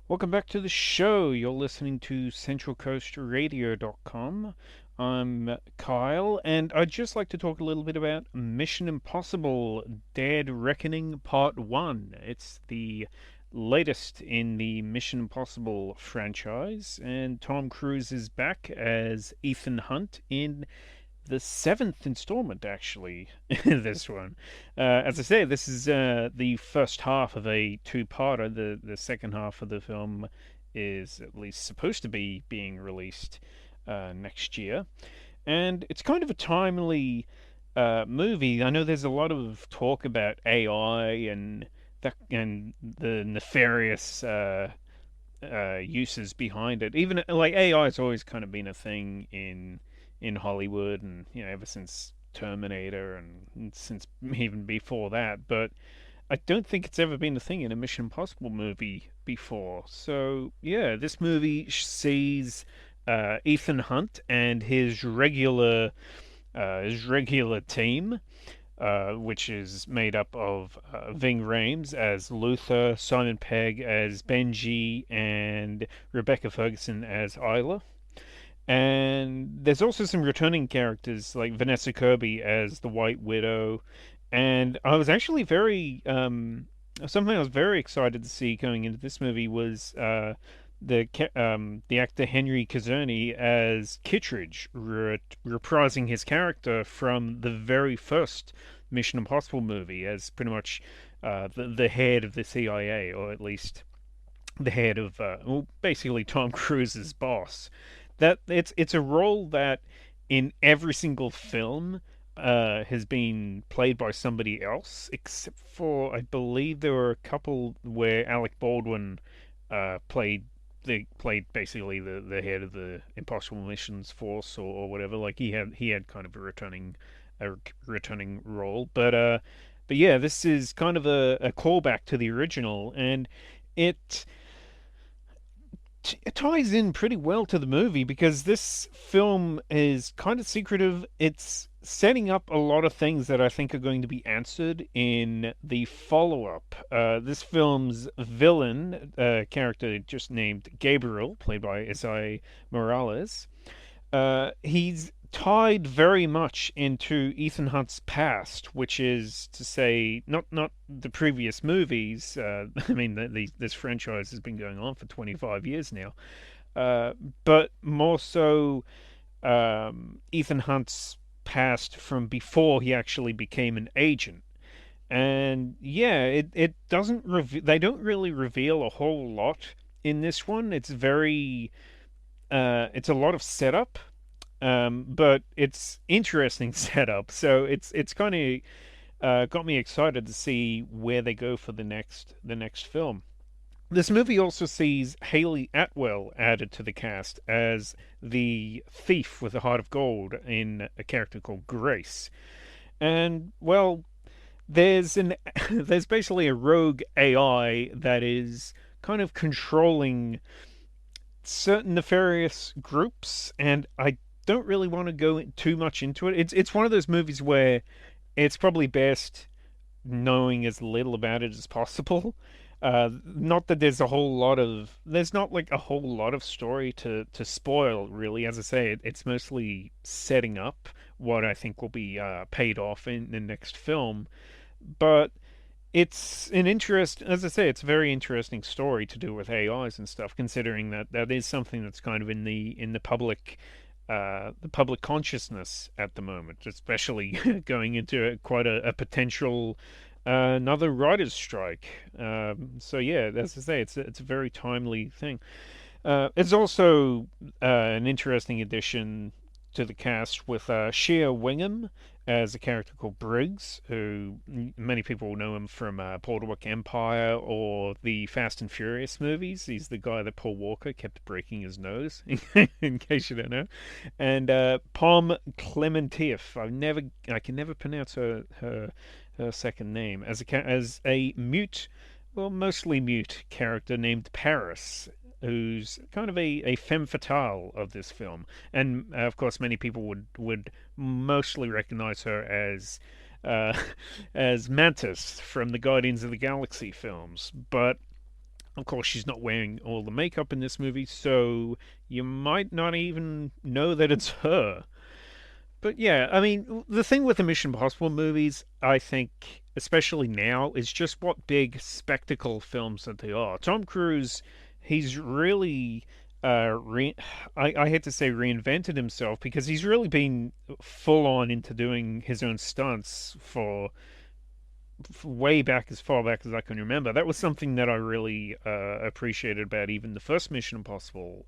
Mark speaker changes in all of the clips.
Speaker 1: Welcome back to the show. You're listening to CentralCoastRadio.com. I'm Kyle, and I'd just like to talk a little bit about Mission Impossible Dead Reckoning Part 1. It's the latest in the Mission Impossible franchise, and Tom Cruise is back as Ethan Hunt in the seventh installment, actually, this one. As I say, this is the first half of a two-parter. The second half of the film is at least supposed to be being released next year. And it's kind of a timely movie. I know there's a lot of talk about AI and the nefarious uses behind it. Even like AI has always kind of been a thing in Hollywood, and ever since Terminator and since even before that. But I don't think it's ever been a thing in a Mission Impossible movie before. So yeah, this movie sees Ethan Hunt and his regular team, which is made up of Ving Rhames as Luther, Simon Pegg as Benji, and Rebecca Ferguson as Isla. And there's also some returning characters like Vanessa Kirby as the White Widow. And I was actually something I was very excited to see going into this movie was the actor Henry Cazzoni as Kittredge, reprising his character from the very first Mission Impossible movie as pretty much the head of the CIA, or at least the head of well, basically Tom Cruise's boss. That it's a role that in every single film has been played by somebody else, except for I believe there were a couple where Alec Baldwin played basically the head of the Impossible Missions Force, or whatever. Like he had kind of a returning role, but yeah, this is kind of a callback to the original, and it it ties in pretty well to the movie because this film is kind of secretive. It's setting up a lot of things that I think are going to be answered in the follow up. This film's villain, character just named Gabriel, played by Isai Morales, he's tied very much into Ethan Hunt's past, which is to say, not the previous movies. I mean, this franchise has been going on for 25 years now, but more so Ethan Hunt's past from before he actually became an agent. And yeah, it doesn't they don't really reveal a whole lot in this one. It's a lot of setup, but it's interesting setup. So it's kind of got me excited to see where they go for the next film. This movie also sees Haley Atwell added to the cast as the thief with a heart of gold in a character called Grace. And well, there's an there's basically a rogue AI that is kind of controlling certain nefarious groups, and I don't really want to go too much into it. It's one of those movies where it's probably best knowing as little about it as possible. Not that there's not like a whole lot of story to spoil, really. As I say, it's mostly setting up what I think will be paid off in the next film. But as I say, it's a very interesting story to do with AIs and stuff, considering that that is something that's kind of in the public consciousness at the moment, especially going into quite a potential another writer's strike. So yeah, as I say, it's a very timely thing. It's also an interesting addition to the cast with Shea Wingham as a character called Briggs, who many people will know him from Boardwalk Empire or the Fast and Furious movies. He's the guy that Paul Walker kept breaking his nose, in case you don't know. And Pom Clementif. I can never pronounce her second name as a mute, well, mostly mute character named Paris, who's kind of a femme fatale of this film. And of course, many people would mostly recognize her uh, as Mantis from the Guardians of the Galaxy films. But Of course, she's not wearing all the makeup in this movie, so you might not even know that it's her. But yeah, I mean, the thing with the Mission Impossible movies, I think, especially now, is just what big spectacle films that they are. Tom Cruise, he's really, uh, re- I hate to say reinvented himself because he's really been full on into doing his own stunts for way back, as far back as I can remember. That was something that I really appreciated about even the first Mission Impossible.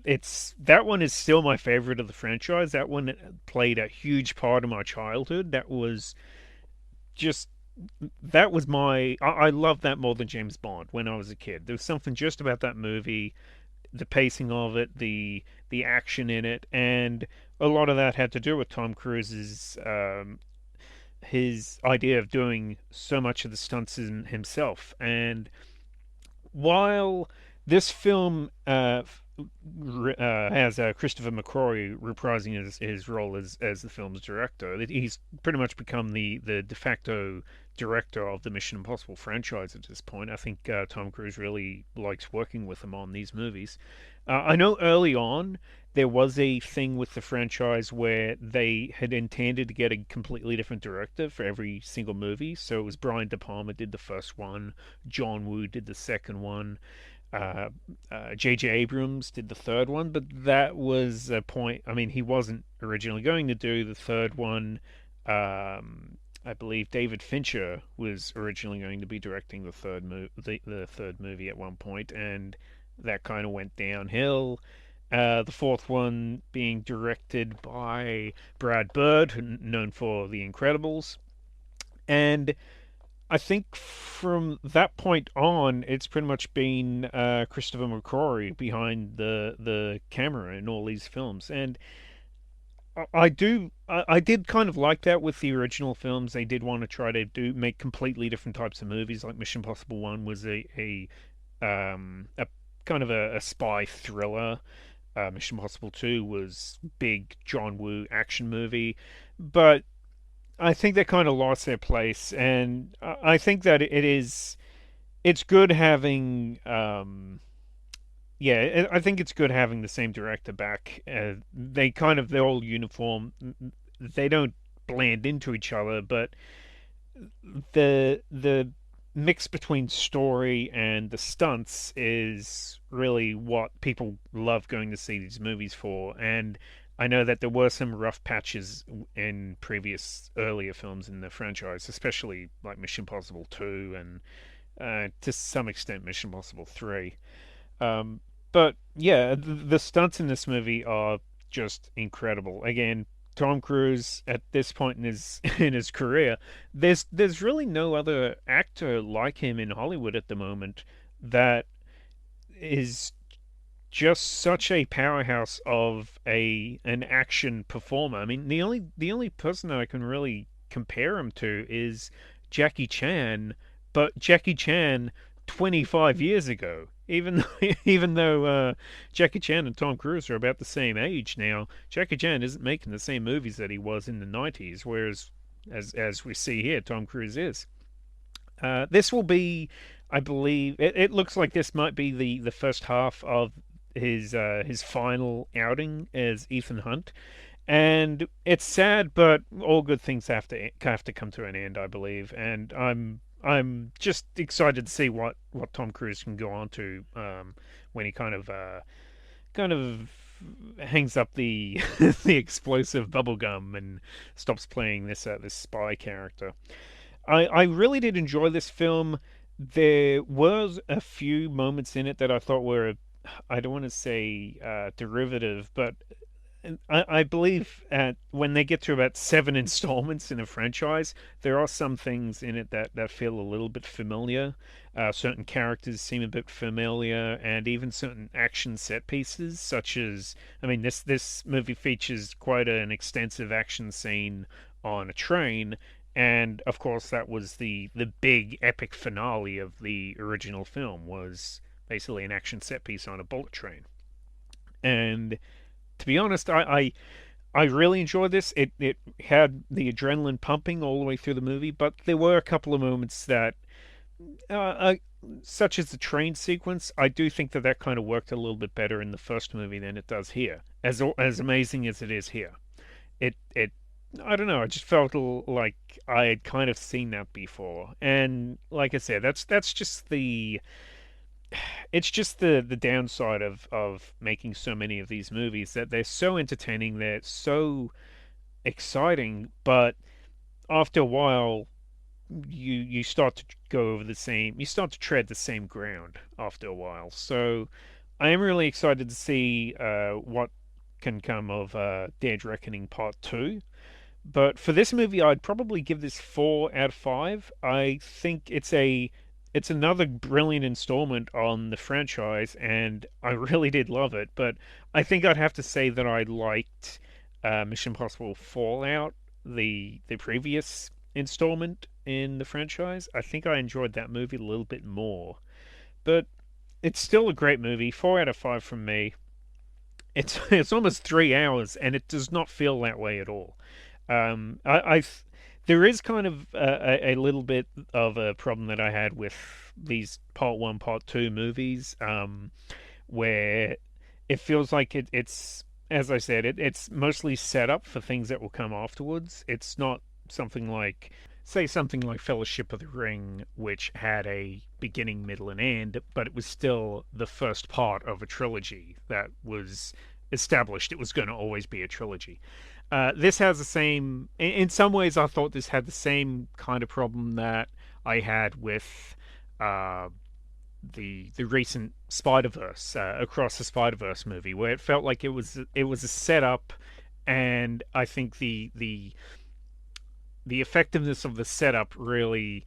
Speaker 1: It's that one is still my favorite of the franchise. That one played a huge part of my childhood. Just that was my I loved that more than James Bond when I was a kid. There was something just about that movie, the pacing of it, the action in it, and a lot of that had to do with Tom Cruise's his idea of doing so much of the stunts in himself. And while this film has Christopher McQuarrie reprising his role as the film's director. He's pretty much become the de facto director of the Mission Impossible franchise at this point. I think Tom Cruise really likes working with him on these movies. I know early on there was a thing with the franchise where they had intended to get a completely different director for every single movie. So it was Brian De Palma did the first one, John Woo did the second one, uh, J.J. Abrams did the third one, but that was a point. I mean, he wasn't originally going to do the third one. I believe David Fincher was originally going to be directing the third movie at one point, and that kind of went downhill. The fourth one being directed by Brad Bird, known for The Incredibles, and I think from that point on, it's pretty much been Christopher McQuarrie behind the camera in all these films, and I did kind of like that with the original films. They did want to try to do make completely different types of movies. Like Mission Impossible One was a kind of a spy thriller. Mission Impossible Two was big John Woo action movie, but I think they kind of lost their place, and I think that it's good having yeah, I think it's good having the same director back. They're all uniform. They don't blend into each other, but the mix between story and the stunts is really what people love going to see these movies for. And I know that there were some rough patches in previous earlier films in the franchise, especially like Mission Impossible 2 and to some extent Mission Impossible 3. Um, but yeah, the stunts in this movie are just incredible. Again, Tom Cruise at this point in his in his career, there's really no other actor like him in Hollywood at the moment that is just such a powerhouse of a an action performer. I mean, the only person that I can really compare him to is Jackie Chan, but Jackie Chan 25 years ago. Even though, even though Jackie Chan and Tom Cruise are about the same age now, Jackie Chan isn't making the same movies that he was in the 90s, whereas as we see here, Tom Cruise is. This will be, I believe, it looks like this might be the first half of his final outing as Ethan Hunt, and it's sad, but all good things have to come to an end, I believe, and I'm just excited to see what Tom Cruise can go on to when he kind of hangs up the the explosive bubblegum and stops playing this spy character. I really did enjoy this film. There was a few moments in it that I thought were, I don't want to say derivative, but I believe when they get to about seven installments in a franchise, there are some things in it that feel a little bit familiar. Certain characters seem a bit familiar, and even certain action set pieces, such as, I mean, this movie features quite an extensive action scene on a train, and of course that was the big epic finale of the original film, was basically an action set piece on a bullet train. And to be honest, I really enjoyed this. It had the adrenaline pumping all the way through the movie, but there were a couple of moments that uh, uh, such as the train sequence, I do think that that kind of worked a little bit better in the first movie than it does here. As amazing as it is here, it I don't know. I just felt like I had kind of seen that before, and like I said, that's just the it's just the downside of making so many of these movies that they're so entertaining, they're so exciting, but after a while you start to go over the same you start to tread the same ground after a while. So I am really excited to see what can come of Dead Reckoning Part 2. But for this movie, I'd probably give this 4 out of 5. I think it's another brilliant installment on the franchise, and I really did love it. But I think I'd have to say that I liked Mission Impossible Fallout, the previous installment in the franchise. I think I enjoyed that movie a little bit more. But it's still a great movie. 4 out of 5 from me. It's almost 3 hours, and it does not feel that way at all. I there is kind of a little bit of a problem that I had with these part one, part two movies, where it feels like it's as I said, it's mostly set up for things that will come afterwards. It's not something like say something like Fellowship of the Ring, which had a beginning, middle, and end, but it was still the first part of a trilogy that was established. It was going to always be a trilogy. This has the same. In some ways, I thought this had the same kind of problem that I had with uh, the recent Spider Verse, Across the Spider Verse movie, where it felt like it was a setup, and I think the effectiveness of the setup really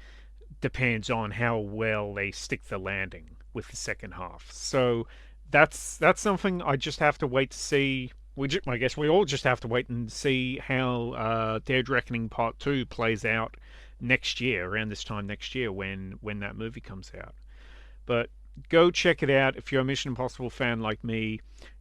Speaker 1: depends on how well they stick the landing with the second half. So that's something I just have to wait to see. I guess we all just have to wait and see how Dead Reckoning Part Two plays out next year, around this time next year when that movie comes out. But go check it out if you're a Mission Impossible fan like me.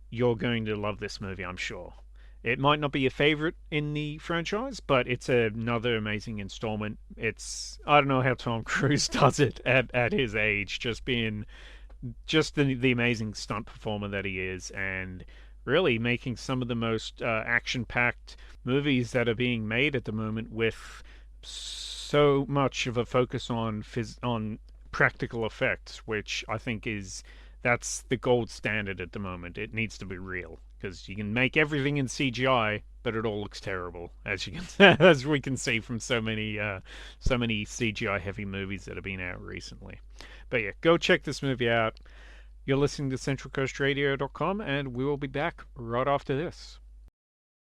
Speaker 1: You're going to love this movie, I'm sure. It might not be your favorite in the franchise, but it's another amazing installment. It's I don't know how Tom Cruise does it at his age, just being just the amazing stunt performer that he is, and really making some of the most action-packed movies that are being made at the moment with so much of a focus on on practical effects, which I think is that's the gold standard at the moment. It needs to be real because you can make everything in CGI, but it all looks terrible, as you can as we can see from so many CGI heavy movies that have been out recently. But yeah, go check this movie out. You're listening to CentralCoastRadio.com, and we will be back right after this.